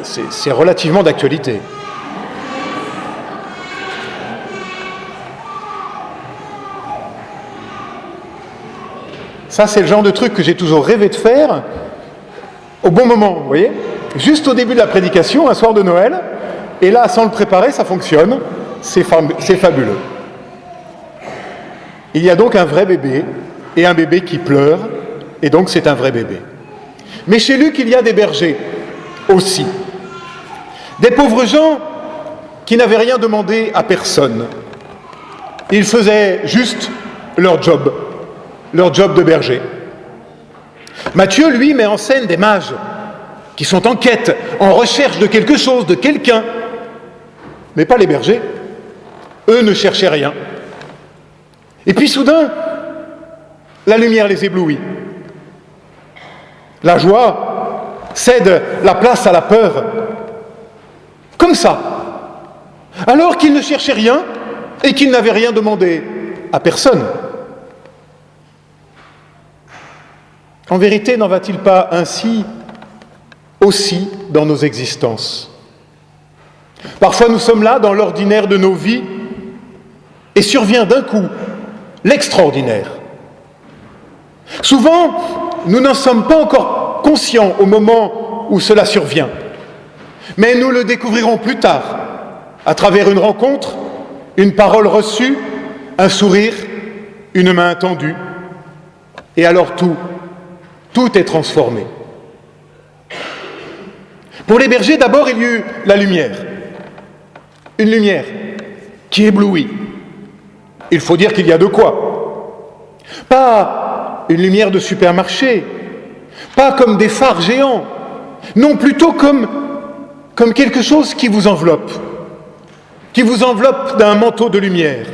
c'est relativement d'actualité. Ça, c'est le genre de truc que j'ai toujours rêvé de faire au bon moment, vous voyez ? Juste au début de la prédication, un soir de Noël, et là, sans le préparer, ça fonctionne, c'est fabuleux. Il y a donc un vrai bébé, et un bébé qui pleure, et donc c'est un vrai bébé. Mais chez Luc, il y a des bergers aussi. Des pauvres gens qui n'avaient rien demandé à personne. Ils faisaient juste leur job de berger. Matthieu, lui, met en scène des mages qui sont en quête, en recherche de quelque chose, de quelqu'un. Mais pas les bergers. Eux ne cherchaient rien. Et puis soudain, la lumière les éblouit. La joie cède la place à la peur. Comme ça. Alors qu'ils ne cherchaient rien et qu'ils n'avaient rien demandé à personne. En vérité, n'en va-t-il pas ainsi aussi dans nos existences ? Parfois, nous sommes là dans l'ordinaire de nos vies et survient d'un coup l'extraordinaire. Souvent, nous n'en sommes pas encore conscients au moment où cela survient, mais nous le découvrirons plus tard, à travers une rencontre, une parole reçue, un sourire, une main tendue, et alors tout est transformé. Pour les bergers, d'abord, il y eut la lumière. Une lumière qui éblouit. Il faut dire qu'il y a de quoi. Pas une lumière de supermarché, pas comme des phares géants, non, plutôt comme quelque chose qui vous enveloppe d'un manteau de lumière,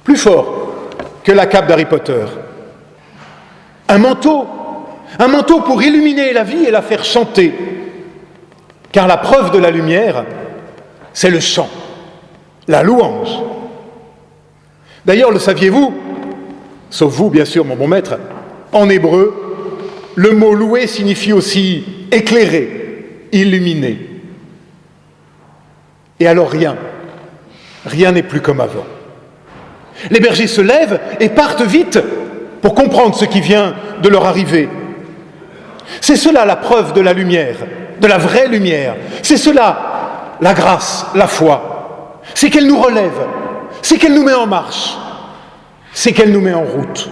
plus fort que la cape d'Harry Potter. Un manteau pour illuminer la vie et la faire chanter. Car la preuve de la lumière, c'est le chant, la louange. D'ailleurs, le saviez-vous, sauf vous bien sûr, mon bon maître, en hébreu, le mot louer signifie aussi éclairer, illuminer. Et alors rien n'est plus comme avant. Les bergers se lèvent et partent vite pour comprendre ce qui vient de leur arriver. C'est cela la preuve de la lumière, de la vraie lumière. C'est cela la grâce, la foi. C'est qu'elle nous relève, c'est qu'elle nous met en marche, c'est qu'elle nous met en route.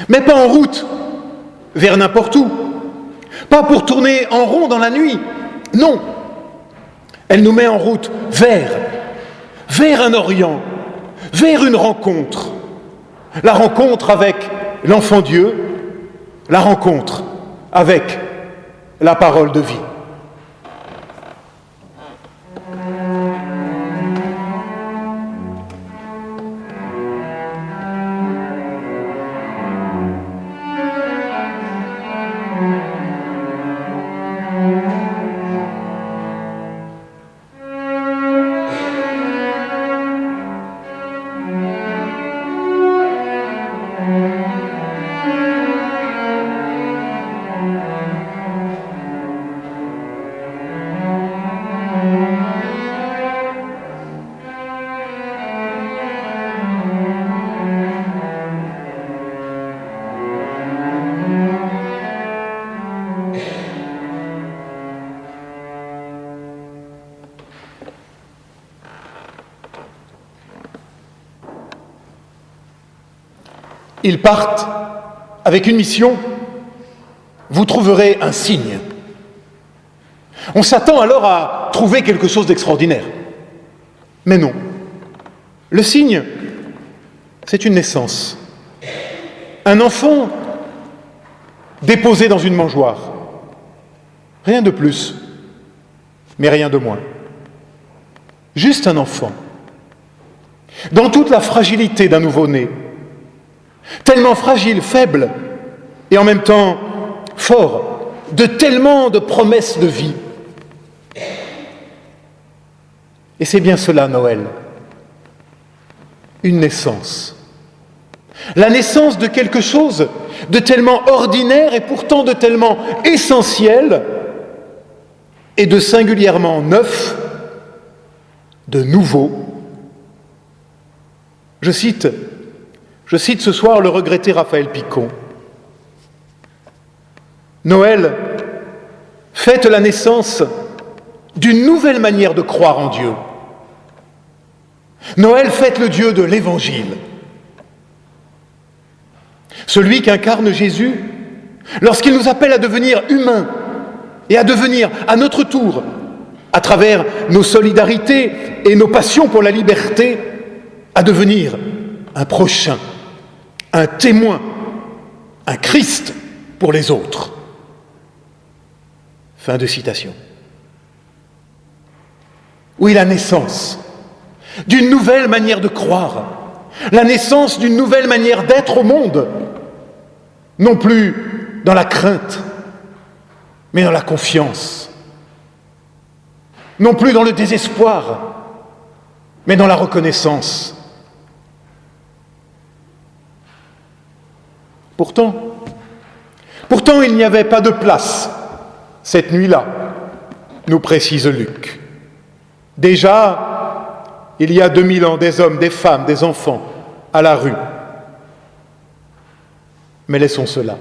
Mais pas en route vers n'importe où, pas pour tourner en rond dans la nuit, non. Elle nous met en route vers un Orient, vers une rencontre. La rencontre avec l'enfant Dieu, la rencontre avec la parole de vie. Ils partent avec une mission, vous trouverez un signe. On s'attend alors à trouver quelque chose d'extraordinaire. Mais non. Le signe, c'est une naissance. Un enfant déposé dans une mangeoire. Rien de plus, mais rien de moins. Juste un enfant. Dans toute la fragilité d'un nouveau-né. Tellement fragile, faible, et en même temps fort, de tellement de promesses de vie. Et c'est bien cela, Noël. Une naissance. La naissance de quelque chose de tellement ordinaire et pourtant de tellement essentiel et de singulièrement neuf, de nouveau. Je cite ce soir le regretté Raphaël Picon. Noël fête la naissance d'une nouvelle manière de croire en Dieu. Noël fête le Dieu de l'Évangile. Celui qu'incarne Jésus lorsqu'il nous appelle à devenir humains et à devenir à notre tour, à travers nos solidarités et nos passions pour la liberté, à devenir un prochain, un témoin, un Christ pour les autres. Fin de citation. Oui, la naissance d'une nouvelle manière de croire, la naissance d'une nouvelle manière d'être au monde, non plus dans la crainte, mais dans la confiance, non plus dans le désespoir, mais dans la reconnaissance. Pourtant, il n'y avait pas de place cette nuit-là, nous précise Luc. Déjà, il y a 2000 ans, des hommes, des femmes, des enfants à la rue. Mais laissons cela.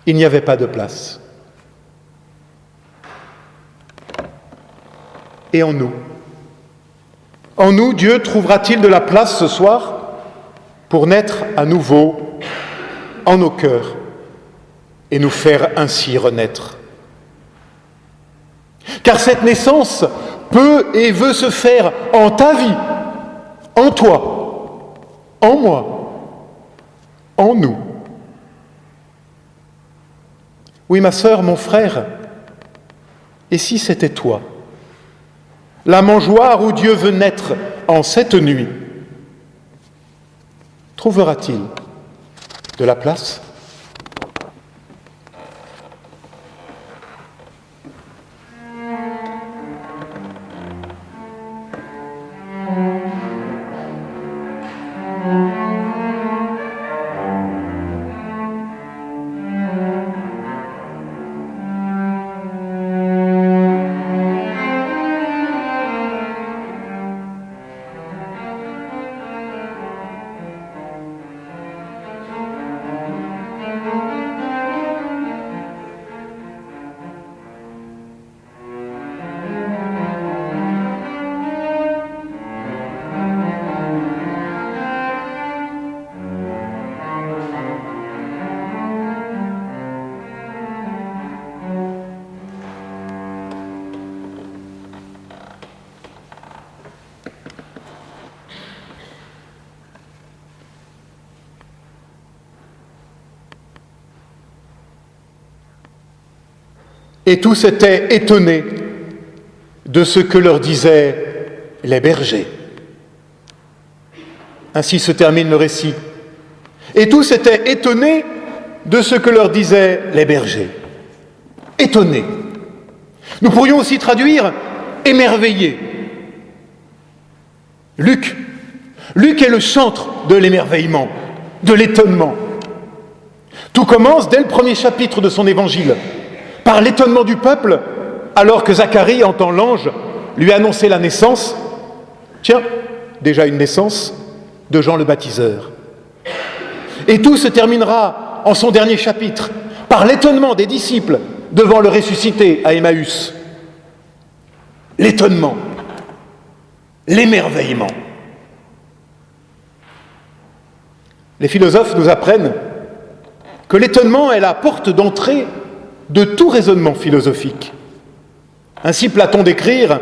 Il n'y avait pas de place. Et en nous, Dieu trouvera-t-il de la place ce soir pour naître à nouveau en nos cœurs et nous faire ainsi renaître? Car cette naissance peut et veut se faire en ta vie, en toi, en moi, en nous. Oui, ma sœur, mon frère, et si c'était toi, la mangeoire où Dieu veut naître en cette nuit, trouvera-t-il de la place ? Et tous étaient étonnés de ce que leur disaient les bergers. Ainsi se termine le récit. Et tous étaient étonnés de ce que leur disaient les bergers. Étonnés. Nous pourrions aussi traduire émerveillés. Luc est le centre de l'émerveillement, de l'étonnement. Tout commence dès le premier chapitre de son évangile, par l'étonnement du peuple, alors que Zacharie entend l'ange lui annoncer la naissance, tiens, déjà une naissance, de Jean le Baptiseur. Et tout se terminera en son dernier chapitre, par l'étonnement des disciples devant le ressuscité à Emmaüs. L'étonnement, l'émerveillement. Les philosophes nous apprennent que l'étonnement est la porte d'entrée de tout raisonnement philosophique. Ainsi Platon d'écrire,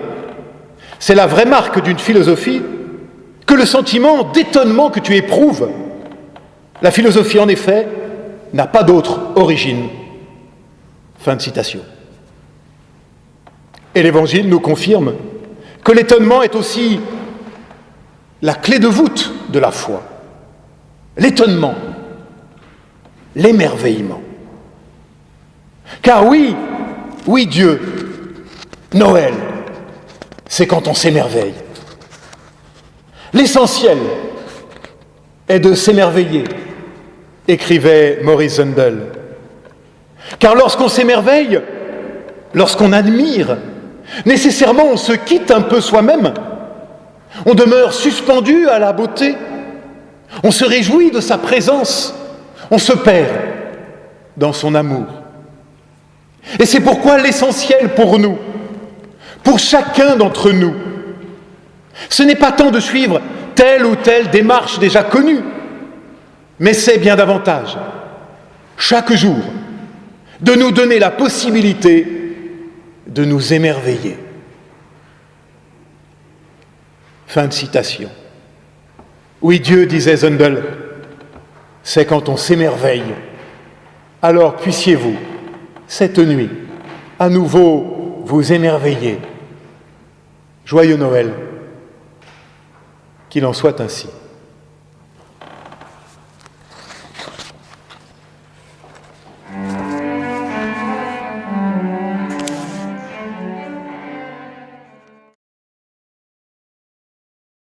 c'est la vraie marque d'une philosophie que le sentiment d'étonnement que tu éprouves. La philosophie, en effet, n'a pas d'autre origine. Fin de citation. Et l'Évangile nous confirme que l'étonnement est aussi la clé de voûte de la foi. L'étonnement, l'émerveillement. Car oui, Dieu, Noël, c'est quand on s'émerveille. L'essentiel est de s'émerveiller, écrivait Maurice Zundel. Car lorsqu'on s'émerveille, lorsqu'on admire, nécessairement on se quitte un peu soi-même, on demeure suspendu à la beauté, on se réjouit de sa présence, on se perd dans son amour. Et c'est pourquoi l'essentiel pour nous, pour chacun d'entre nous, ce n'est pas tant de suivre telle ou telle démarche déjà connue, mais c'est bien davantage, chaque jour, de nous donner la possibilité de nous émerveiller. Fin de citation. Oui, Dieu, disait Zundel, c'est quand on s'émerveille. Alors puissiez-vous, cette nuit, à nouveau vous émerveiller. Joyeux Noël, qu'il en soit ainsi.